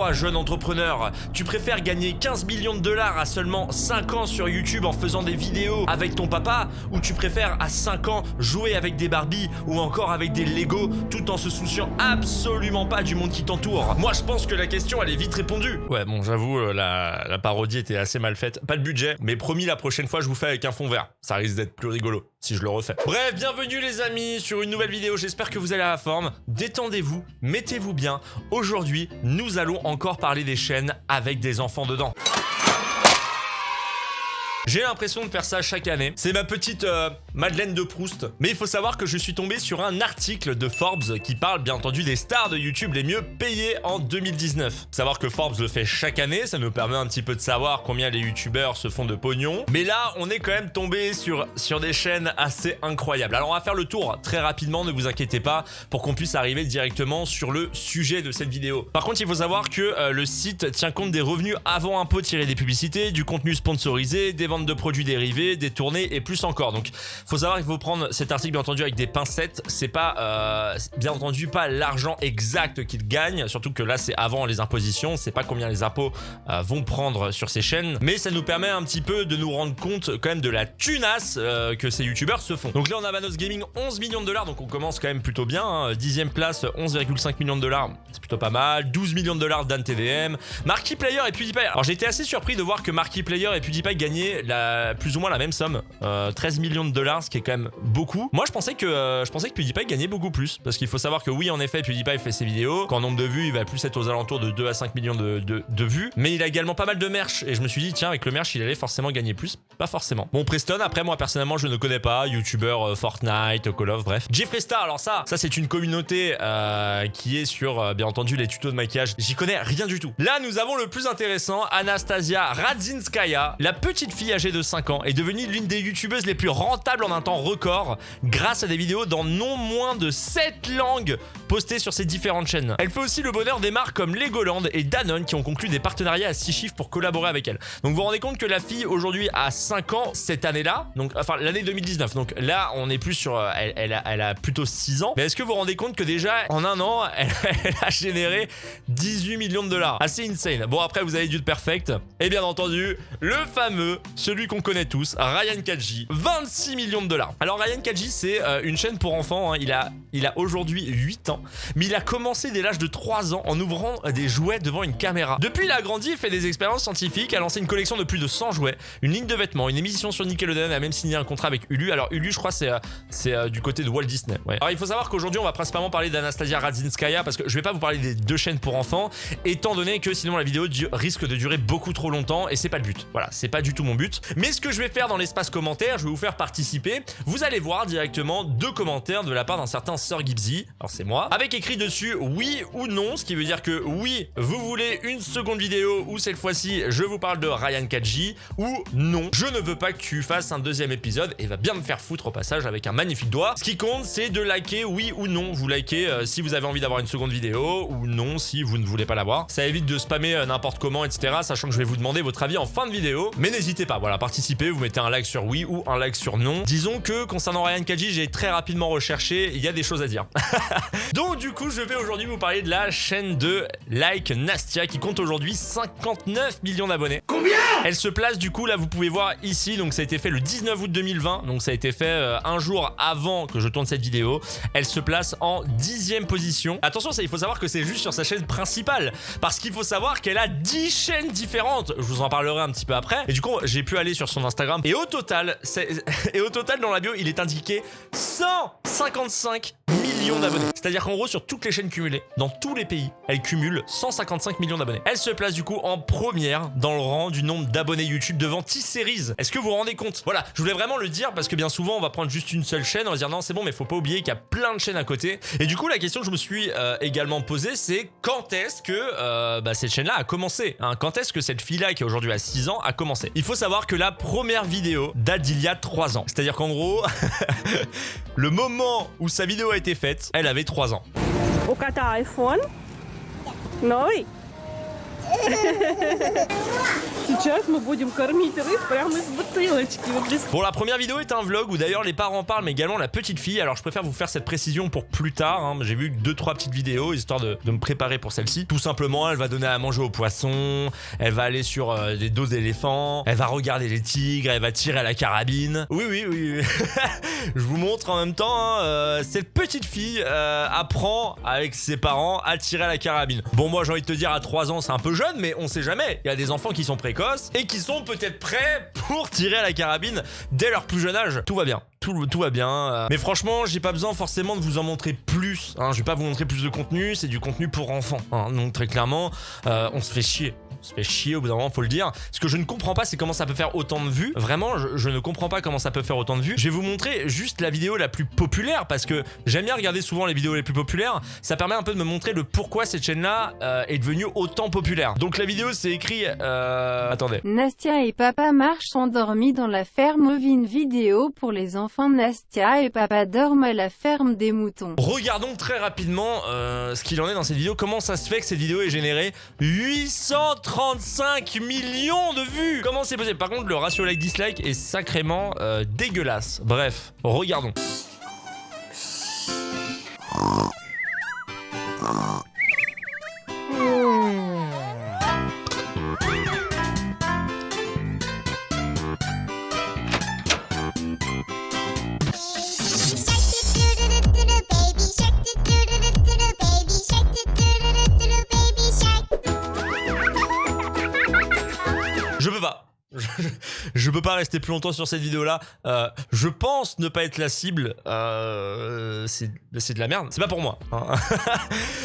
toi, jeune entrepreneur, tu préfères gagner 15 millions de dollars à seulement 5 ans sur YouTube en faisant des vidéos avec ton papa, ou tu préfères à 5 ans jouer avec des Barbie ou encore avec des Lego tout en se souciant absolument pas du monde qui t'entoure? Moi, je pense que la question, elle est vite répondue. Ouais, bon, j'avoue, la parodie était assez mal faite. Pas de budget, mais promis, la prochaine fois, je vous fais avec un fond vert. Ça risque d'être plus rigolo si je le refais. Bref, bienvenue les amis sur une nouvelle vidéo. J'espère que vous allez à la forme. Détendez-vous, mettez-vous bien. Aujourd'hui, nous allons encore parler des chaînes avec des enfants dedans. J'ai l'impression de faire ça chaque année. C'est ma petite Madeleine de Proust. Mais il faut savoir que je suis tombé sur un article de Forbes qui parle bien entendu des stars de YouTube les mieux payées en 2019. Faut savoir que Forbes le fait chaque année, ça nous permet un petit peu de savoir combien les YouTubeurs se font de pognon. Mais là, on est quand même tombé sur des chaînes assez incroyables. Alors on va faire le tour très rapidement, ne vous inquiétez pas, pour qu'on puisse arriver directement sur le sujet de cette vidéo. Par contre, il faut savoir que le site tient compte des revenus avant impôt tirés des publicités, du contenu sponsorisé, des ventes de produits dérivés, des tournées et plus encore. Donc faut savoir qu'il faut prendre cet article bien entendu avec des pincettes. C'est pas bien entendu pas l'argent exact qu'ils gagnent, surtout que là c'est avant les impositions, c'est pas combien les impôts vont prendre sur ces chaînes, mais ça nous permet un petit peu de nous rendre compte quand même de la tunasse que ces youtubeurs se font. Donc là on a Vanos Gaming 11 millions de dollars, donc on commence quand même plutôt bien, hein. 10e place 11,5 millions de dollars, c'est plutôt pas mal. 12 millions de dollars d'Anne TVM, Markiplier et PewDiePie. Alors j'ai été assez surpris de voir que Markiplier et PewDiePie gagnaient plus ou moins la même somme, 13 millions de dollars, ce qui est quand même beaucoup. Moi je pensais que PewDiePie gagnait beaucoup plus, parce qu'il faut savoir que oui en effet PewDiePie fait ses vidéos, qu'en nombre de vues il va plus être aux alentours de 2 à 5 millions de vues, mais il a également pas mal de merch, et je me suis dit tiens avec le merch il allait forcément gagner plus, pas forcément. Bon Preston après moi personnellement je ne connais pas, youtubeur Fortnite, Call of, bref. Jeffree Star, alors ça c'est une communauté qui est sur bien entendu les tutos de maquillage, j'y connais rien du tout. Là nous avons le plus intéressant, Anastasia Radzinskaya, la petite fille âgée de 5 ans, est devenue l'une des youtubeuses les plus rentables en un temps record grâce à des vidéos dans non moins de 7 langues postées sur ses différentes chaînes. Elle fait aussi le bonheur des marques comme Legoland et Danone qui ont conclu des partenariats à 6 chiffres pour collaborer avec elle. Donc vous vous rendez compte que la fille aujourd'hui a 5 ans cette année-là, donc enfin l'année 2019, donc là on est plus sur elle a plutôt 6 ans, mais est-ce que vous vous rendez compte que déjà en un an elle a généré 18 millions de dollars, assez insane. Bon après vous avez Dude Perfect et bien entendu le fameux, celui qu'on connaît tous, Ryan Kadji, 26 millions de dollars. Alors Ryan Kadji c'est une chaîne pour enfants, hein. Il a aujourd'hui 8 ans, mais il a commencé dès l'âge de 3 ans en ouvrant des jouets devant une caméra. Depuis il a grandi, il fait des expériences scientifiques, a lancé une collection de plus de 100 jouets, une ligne de vêtements, une émission sur Nickelodeon, a même signé un contrat avec Hulu. Alors Hulu je crois c'est du côté de Walt Disney. Ouais. Alors il faut savoir qu'aujourd'hui on va principalement parler d'Anastasia Radzinskaya parce que je vais pas vous parler des 2 chaînes pour enfants étant donné que sinon la vidéo risque de durer beaucoup trop longtemps et c'est pas le but. Voilà, c'est pas du tout mon but. Mais ce que je vais faire dans l'espace commentaire, je vais vous faire participer. Vous allez voir directement 2 commentaires de la part d'un certain Sir Gibbsy, alors c'est moi, avec écrit dessus oui ou non, ce qui veut dire que oui, vous voulez une seconde vidéo où cette fois-ci je vous parle de Ryan Kadji, ou non, je ne veux pas que tu fasses un 2e épisode et va bien me faire foutre au passage avec un magnifique doigt. Ce qui compte c'est de liker oui ou non, vous likez si vous avez envie d'avoir une seconde vidéo ou non si vous ne voulez pas l'avoir. Ça évite de spammer n'importe comment etc, sachant que je vais vous demander votre avis en fin de vidéo, mais n'hésitez pas, voilà, participez, vous mettez un like sur oui ou un like sur non. Disons que concernant Ryan Kadji, j'ai très rapidement recherché, il y a des choses à dire. Donc du coup, je vais aujourd'hui vous parler de la chaîne de Like Nastia qui compte aujourd'hui 59 millions d'abonnés. Combien? Elle se place du coup, là vous pouvez voir ici, donc ça a été fait le 19 août 2020, donc ça a été fait un jour avant que je tourne cette vidéo. Elle se place en 10e position. Attention, il faut savoir que c'est juste sur sa chaîne principale, parce qu'il faut savoir qu'elle a 10 chaînes différentes. Je vous en parlerai un petit peu après. Et du coup, j'ai pu aller sur son Instagram et au total dans la bio, il est indiqué 155 millions d'abonnés. C'est-à-dire qu'en gros, sur toutes les chaînes cumulées, dans tous les pays, elle cumule 155 millions d'abonnés. Elle se place du coup en première dans le rang du nombre d'abonnés YouTube devant T-Series. Est-ce que vous vous rendez compte? Voilà, je voulais vraiment le dire parce que bien souvent, on va prendre juste une seule chaîne, on va se dire non, c'est bon, mais faut pas oublier qu'il y a plein de chaînes à côté. Et du coup, la question que je me suis également posée, c'est quand est-ce que cette chaîne-là a commencé, hein? Quand est-ce que cette fille-là, qui aujourd'hui a 6 ans, a commencé? Il faut savoir que la première vidéo date d'il y a 3 ans. C'est-à-dire qu'en gros, le moment où sa vidéo a été faite, elle avait 3 ans. O kata iPhone? Noi. Сейчас мы будем кормить рыб прямо из бутылочки. Вот здесь. Bon, la première vidéo est un vlog où d'ailleurs les parents parlent, mais également la petite fille. Alors je préfère vous faire cette précision pour plus tard, hein. J'ai vu 2-3 petites vidéos histoire de me préparer pour celle-ci. Tout simplement, elle va donner à manger aux poissons, elle va aller sur des dos d'éléphants, elle va regarder les tigres, elle va tirer à la carabine. Oui. Je vous montre en même temps, hein, cette petite fille apprend avec ses parents à tirer à la carabine. Bon, moi j'ai envie de te dire, à 3 ans c'est un peu jeune, mais on sait jamais. Il y a des enfants qui sont précoces et qui sont peut-être prêts pour tirer à la carabine dès leur plus jeune âge. Tout va bien. Tout va bien, mais franchement j'ai pas besoin forcément de vous en montrer plus, hein. Je vais pas vous montrer plus de contenu, c'est du contenu pour enfants, hein. Donc très clairement on se fait chier au bout d'un moment, faut le dire. Ce que je ne comprends pas, c'est comment ça peut faire autant de vues. Vraiment, je ne comprends pas comment ça peut faire autant de vues. Je vais vous montrer juste la vidéo la plus populaire, parce que j'aime bien regarder souvent les vidéos les plus populaires. Ça permet un peu de me montrer le pourquoi cette chaîne-là est devenue autant populaire. Donc la vidéo, c'est écrit... Attendez. Nastia et papa marchent endormis dans la ferme ovine. Vidéo pour les enfants. Nastia et papa dorment à la ferme des moutons. Regardons très rapidement ce qu'il en est dans cette vidéo. Comment ça se fait que cette vidéo ait généré 835 millions de vues? Comment c'est possible? Par contre, le ratio like-dislike est sacrément dégueulasse. Bref, regardons. Je peux pas. Je peux pas rester plus longtemps sur cette vidéo là. Je pense ne pas être la cible. C'est de la merde. C'est pas pour moi, hein.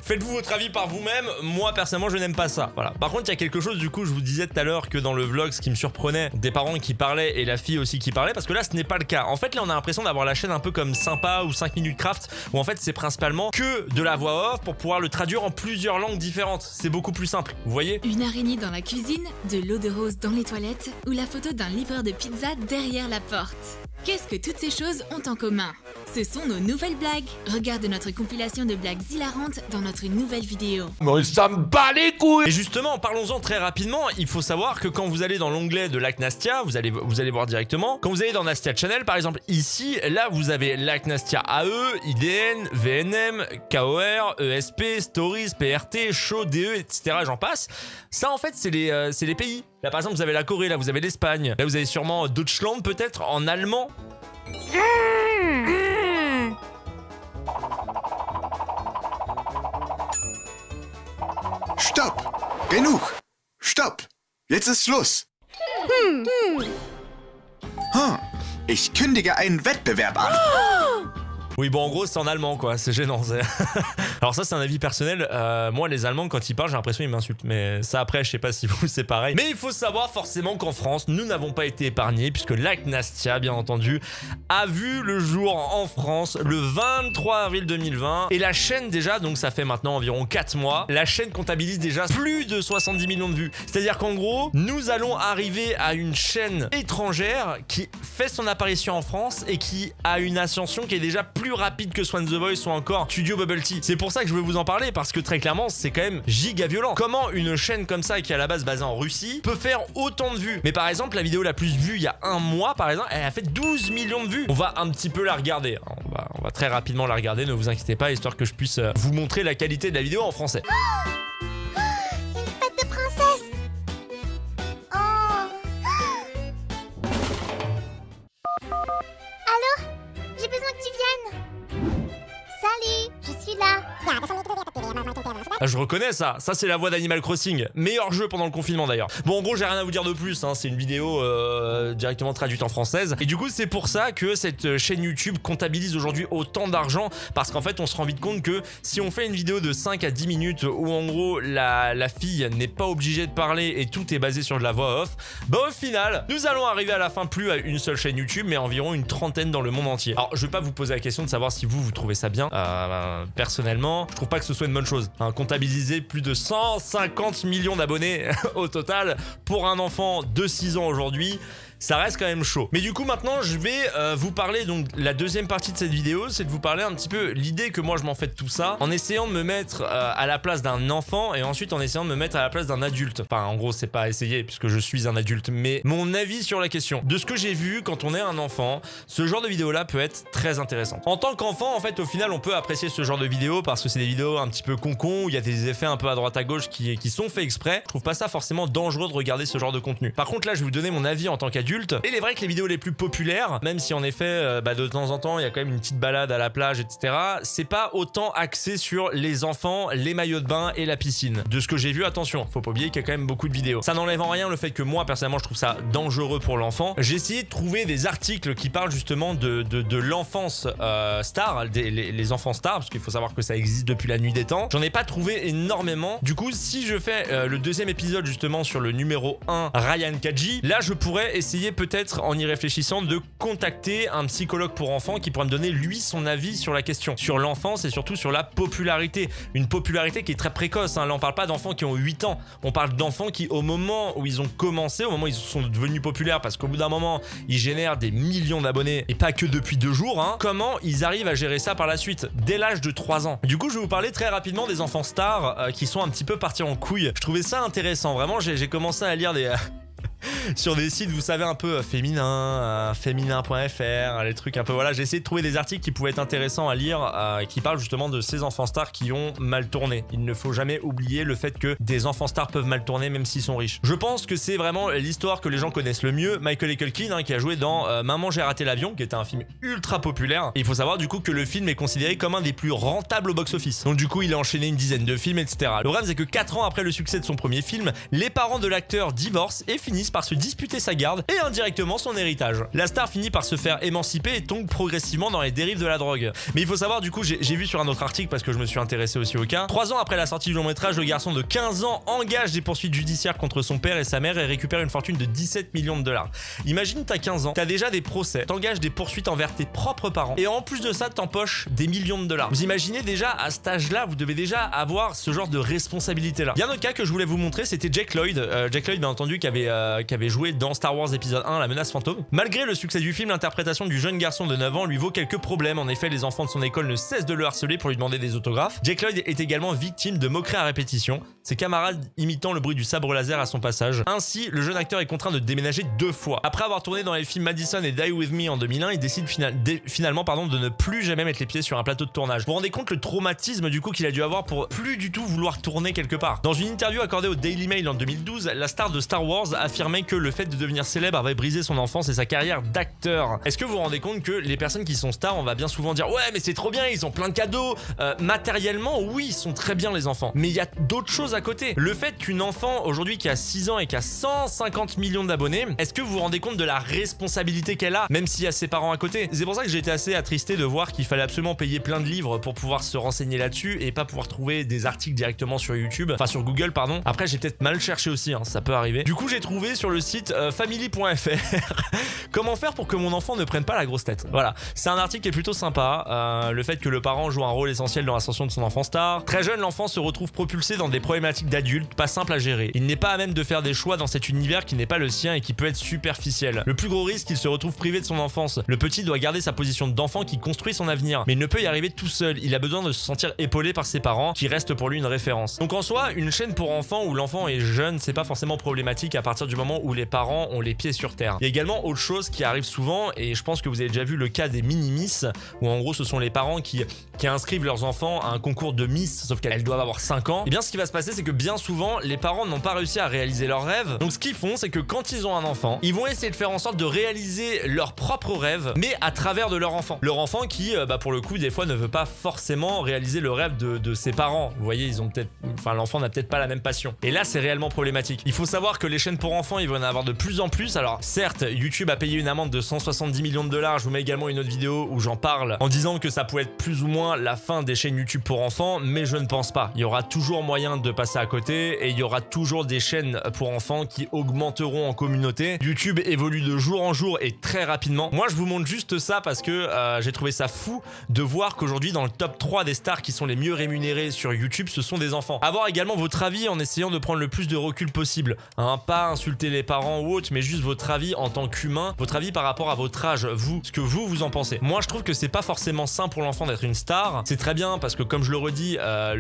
Faites-vous votre avis par vous-même. Moi personnellement je n'aime pas ça. Voilà. Par contre il y a quelque chose, du coup je vous disais tout à l'heure que dans le vlog, ce qui me surprenait, des parents qui parlaient et la fille aussi qui parlait, parce que là ce n'est pas le cas. En fait là on a l'impression d'avoir la chaîne un peu comme Sympa ou 5 minutes craft, où en fait c'est principalement que de la voix off pour pouvoir le traduire en plusieurs langues différentes. C'est beaucoup plus simple, vous voyez. Une araignée dans la cuisine, de l'eau de rose dans les toilettes ou la photo d'un livreur de pizza derrière la porte. Qu'est-ce que toutes ces choses ont en commun? Ce sont nos nouvelles blagues. Regarde notre compilation de blagues hilarantes dans notre nouvelle vidéo. Mais ça me bat les couilles! Et justement, parlons-en très rapidement. Il faut savoir que quand vous allez dans l'onglet de Lac Nastia, vous allez voir directement. Quand vous allez dans Nastia Channel, par exemple, ici, là, vous avez Lac Nastia AE, IDN, VNM, KOR, ESP, Stories, PRT, Show, DE, etc. J'en passe. Ça, en fait, c'est les pays. Là, par exemple, vous avez la Corée, là, vous avez l'Espagne. Là, vous avez sûrement Deutschland, peut-être, en allemand. Stopp! Genug! Stopp! Jetzt ist Schluss! Ich kündige einen Wettbewerb an. Oui, bon, en gros, c'est en allemand, quoi. C'est gênant. Alors ça, c'est un avis personnel. Moi, les Allemands, quand ils parlent, j'ai l'impression qu'ils m'insultent. Mais ça, après, je sais pas si vous, c'est pareil. Mais il faut savoir forcément qu'en France, nous n'avons pas été épargnés, puisque Lac Nastia, bien entendu, a vu le jour en France le 23 avril 2020. Et la chaîne, déjà, donc ça fait maintenant environ 4 mois, la chaîne comptabilise déjà plus de 70 millions de vues. C'est-à-dire qu'en gros, nous allons arriver à une chaîne étrangère qui fait son apparition en France et qui a une ascension qui est déjà plus rapide que Swan The Voice ou encore Studio Bubble Tea. C'est pour ça que je veux vous en parler, parce que très clairement c'est quand même giga violent. Comment une chaîne comme ça qui est à la base basée en Russie peut faire autant de vues? Mais par exemple la vidéo la plus vue il y a un mois par exemple, elle a fait 12 millions de vues. On va un petit peu la regarder, on va très rapidement la regarder, ne vous inquiétez pas, histoire que je puisse vous montrer la qualité de la vidéo en français. Une fête de princesse. Allô? J'ai besoin que tu viennes. Salut, je suis là. Ah, je reconnais ça c'est la voix d'Animal Crossing. Meilleur jeu pendant le confinement d'ailleurs. Bon, en gros, j'ai rien à vous dire de plus, hein. C'est une vidéo directement traduite en française. Et du coup, c'est pour ça que cette chaîne YouTube comptabilise aujourd'hui autant d'argent. Parce qu'en fait, on se rend vite compte que si on fait une vidéo de 5 à 10 minutes où en gros, la fille n'est pas obligée de parler et tout est basé sur de la voix off, bah au final, nous allons arriver à la fin plus à une seule chaîne YouTube, mais environ une trentaine dans le monde entier. Alors, je vais pas vous poser la question de savoir si vous trouvez ça bien. Personnellement, je trouve pas que ce soit une bonne chose. Comptabiliser plus de 150 millions d'abonnés au total pour un enfant de 6 ans aujourd'hui, ça reste quand même chaud. Mais du coup maintenant je vais vous parler, donc la deuxième partie de cette vidéo, c'est de vous parler un petit peu l'idée que moi je m'en fais de tout ça, en essayant de me mettre à la place d'un enfant et ensuite en essayant de me mettre à la place d'un adulte. Enfin en gros c'est pas essayer puisque je suis un adulte, mais mon avis sur la question. De ce que j'ai vu quand on est un enfant, ce genre de vidéo là peut être très intéressant. En tant qu'enfant en fait au final on peut apprécier ce genre de vidéos parce que c'est des vidéos un petit peu con-con où il y a des effets un peu à droite à gauche qui sont faits exprès. Je trouve pas ça forcément dangereux de regarder ce genre de contenu. Par contre là je vais vous donner mon avis en tant qu'adulte. Et il est vrai que les vidéos les plus populaires, même si en effet de temps en temps il y a quand même une petite balade à la plage etc, c'est pas autant axé sur les enfants, les maillots de bain et la piscine. De ce que j'ai vu, attention, faut pas oublier qu'il y a quand même beaucoup de vidéos. Ça n'enlève en rien le fait que moi personnellement je trouve ça dangereux pour l'enfant. J'ai essayé de trouver des articles qui parlent justement de l'enfance star, les enfants stars, parce qu'il faut savoir que ça existe depuis la nuit des temps. J'en ai pas trouvé énormément. Du coup si je fais le deuxième épisode justement sur le numéro 1, Ryan Kadji, là je pourrais essayer peut-être en y réfléchissant de contacter un psychologue pour enfants qui pourrait me donner lui son avis sur la question, sur l'enfance et surtout sur la popularité. Une popularité qui est très précoce, hein. Là on parle pas d'enfants qui ont 8 ans, on parle d'enfants qui au moment où ils ont commencé, au moment où ils sont devenus populaires, parce qu'au bout d'un moment ils génèrent des millions d'abonnés et pas que depuis 2 jours, hein. Comment ils arrivent à gérer ça par la suite dès l'âge de 3 ans. Du coup je vais vous parler très rapidement des enfants stars qui sont un petit peu partis en couille. Je trouvais ça intéressant, vraiment j'ai commencé à lire des sur des sites, vous savez, un peu féminin.fr, les trucs un peu, voilà, j'ai essayé de trouver des articles qui pouvaient être intéressants à lire, qui parlent justement de ces enfants stars qui ont mal tourné. Il ne faut jamais oublier le fait que des enfants stars peuvent mal tourner même s'ils sont riches. Je pense que c'est vraiment l'histoire que les gens connaissent le mieux. Michael Culkin, hein, qui a joué dans Maman j'ai raté l'avion, qui était un film ultra populaire. Et il faut savoir du coup que le film est considéré comme un des plus rentables au box-office. Donc du coup il a enchaîné une dizaine de films, etc. Le problème c'est que 4 ans après le succès de son premier film, les parents de l'acteur divorcent et finissent par se disputer sa garde et indirectement son héritage. La star finit par se faire émanciper et tombe progressivement dans les dérives de la drogue. Mais il faut savoir, du coup, j'ai vu sur un autre article parce que je me suis intéressé aussi au cas. 3 ans après la sortie du long métrage, le garçon de 15 ans engage des poursuites judiciaires contre son père et sa mère et récupère une fortune de 17 millions de dollars. Imagine, t'as 15 ans, t'as déjà des procès, t'engages des poursuites envers tes propres parents et en plus de ça, t'empoches des millions de dollars. Vous imaginez déjà, à cet âge-là, vous devez déjà avoir ce genre de responsabilité-là. Il y a un autre cas que je voulais vous montrer, c'était Jake Lloyd. Jake Lloyd, bien entendu, qui avait joué dans Star Wars épisode 1, La menace fantôme. Malgré le succès du film, l'interprétation du jeune garçon de 9 ans lui vaut quelques problèmes. En effet, les enfants de son école ne cessent de le harceler pour lui demander des autographes. Jake Lloyd est également victime de moqueries à répétition, ses camarades imitant le bruit du sabre laser à son passage. Ainsi, le jeune acteur est contraint de déménager 2 fois. Après avoir tourné dans les films Madison et Die With Me en 2001, il décide finalement de ne plus jamais mettre les pieds sur un plateau de tournage. Vous vous rendez compte le traumatisme du coup qu'il a dû avoir pour plus du tout vouloir tourner quelque part. Dans une interview accordée au Daily Mail en 2012, la star de Star Wars affirmait que le fait de devenir célèbre avait brisé son enfance et sa carrière d'acteur. Est-ce que vous vous rendez compte que les personnes qui sont stars, on va bien souvent dire ouais mais c'est trop bien, ils ont plein de cadeaux. Matériellement oui, ils sont très bien les enfants, mais il y a d'autres choses à côté. Le fait qu'une enfant aujourd'hui qui a 6 ans et qui a 150 millions d'abonnés, est-ce que vous vous rendez compte de la responsabilité qu'elle a, même s'il y a ses parents à côté? C'est pour ça que j'ai été assez attristé de voir qu'il fallait absolument payer plein de livres pour pouvoir se renseigner là-dessus et pas pouvoir trouver des articles directement sur YouTube, enfin sur Google pardon. Après j'ai peut-être mal cherché aussi, hein, ça peut arriver. Du coup j'ai trouvé sur le site family.fr comment faire pour que mon enfant ne prenne pas la grosse tête. Voilà, c'est un article qui est plutôt sympa. Le fait que le parent joue un rôle essentiel dans l'ascension de son enfant star. Très jeune, l'enfant se retrouve propulsé dans des problématiques d'adultes, pas simples à gérer. Il n'est pas à même de faire des choix dans cet univers qui n'est pas le sien et qui peut être superficiel. Le plus gros risque, il se retrouve privé de son enfance. Le petit doit garder sa position d'enfant qui construit son avenir, mais il ne peut y arriver tout seul. Il a besoin de se sentir épaulé par ses parents, qui restent pour lui une référence. Donc en soi, une chaîne pour enfants où l'enfant est jeune, c'est pas forcément problématique à partir du moment où les parents ont les pieds sur terre. Il y a également autre chose qui arrive souvent, et je pense que vous avez déjà vu le cas des mini-miss, où en gros ce sont les parents qui inscrivent leurs enfants à un concours de miss, sauf qu'elles doivent avoir 5 ans. Et bien ce qui va se passer, c'est que bien souvent, les parents n'ont pas réussi à réaliser leurs rêves. Donc ce qu'ils font, c'est que quand ils ont un enfant, ils vont essayer de faire en sorte de réaliser leurs propres rêves, mais à travers de leur enfant. Leur enfant qui, pour le coup, des fois ne veut pas forcément réaliser le rêve de ses parents. Vous voyez, ils ont peut-être, l'enfant n'a peut-être pas la même passion. Et là, c'est réellement problématique. Il faut savoir que les chaînes pour enfants, ils vont en avoir de plus en plus. Alors certes, YouTube a payé une amende de 170 millions de dollars. Je vous mets également une autre vidéo où j'en parle en disant que ça pouvait être plus ou moins la fin des chaînes YouTube pour enfants, mais je ne pense pas. Il y aura toujours moyen de passer à côté et il y aura toujours des chaînes pour enfants qui augmenteront en communauté. YouTube évolue de jour en jour et très rapidement. Moi, je vous montre juste ça parce que j'ai trouvé ça fou de voir qu'aujourd'hui, dans le top 3 des stars qui sont les mieux rémunérées sur YouTube, ce sont des enfants. Avoir également votre avis en essayant de prendre le plus de recul possible. Hein, pas insulter les parents, parents ou autre, mais juste votre avis en tant qu'humain, votre avis par rapport à votre âge, vous, ce que vous en pensez. Moi, je trouve que c'est pas forcément sain pour l'enfant d'être une star. C'est très bien parce que, comme je le redis,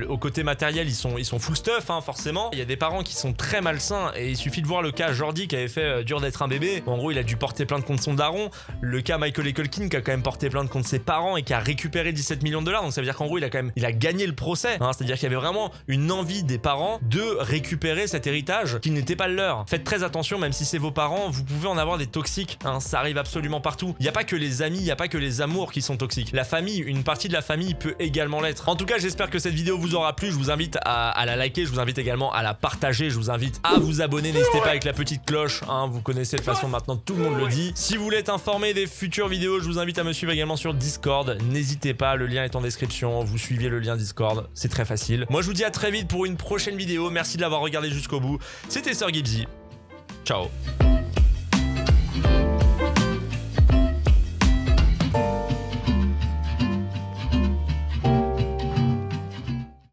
au côté matériel, ils sont full stuff, hein, forcément. Il y a des parents qui sont très malsains et il suffit de voir le cas Jordi qui avait fait dur d'être un bébé. En gros, il a dû porter plainte contre son daron. Le cas Michael Culkin qui a quand même porté plainte contre ses parents et qui a récupéré 17 millions de dollars. Donc ça veut dire qu'en gros, il a gagné le procès. Hein. C'est-à-dire qu'il y avait vraiment une envie des parents de récupérer cet héritage qui n'était pas le leur. Faites très attention, même si c'est vos parents, vous pouvez en avoir des toxiques. Hein. Ça arrive absolument partout. Il n'y a pas que les amis, il n'y a pas que les amours qui sont toxiques. La famille, une partie de la famille peut également l'être. En tout cas, j'espère que cette vidéo vous aura plu. Je vous invite à la liker, je vous invite également à la partager, je vous invite à vous abonner. N'hésitez pas avec la petite cloche, hein, vous connaissez de toute façon maintenant, tout le monde le dit. Si vous voulez être informé des futures vidéos, je vous invite à me suivre également sur Discord. N'hésitez pas, le lien est en description. Vous suivez le lien Discord, c'est très facile. Moi, je vous dis à très vite pour une prochaine vidéo. Merci de l'avoir regardé jusqu'au bout. C'était Sir Gibbsy. Ciao.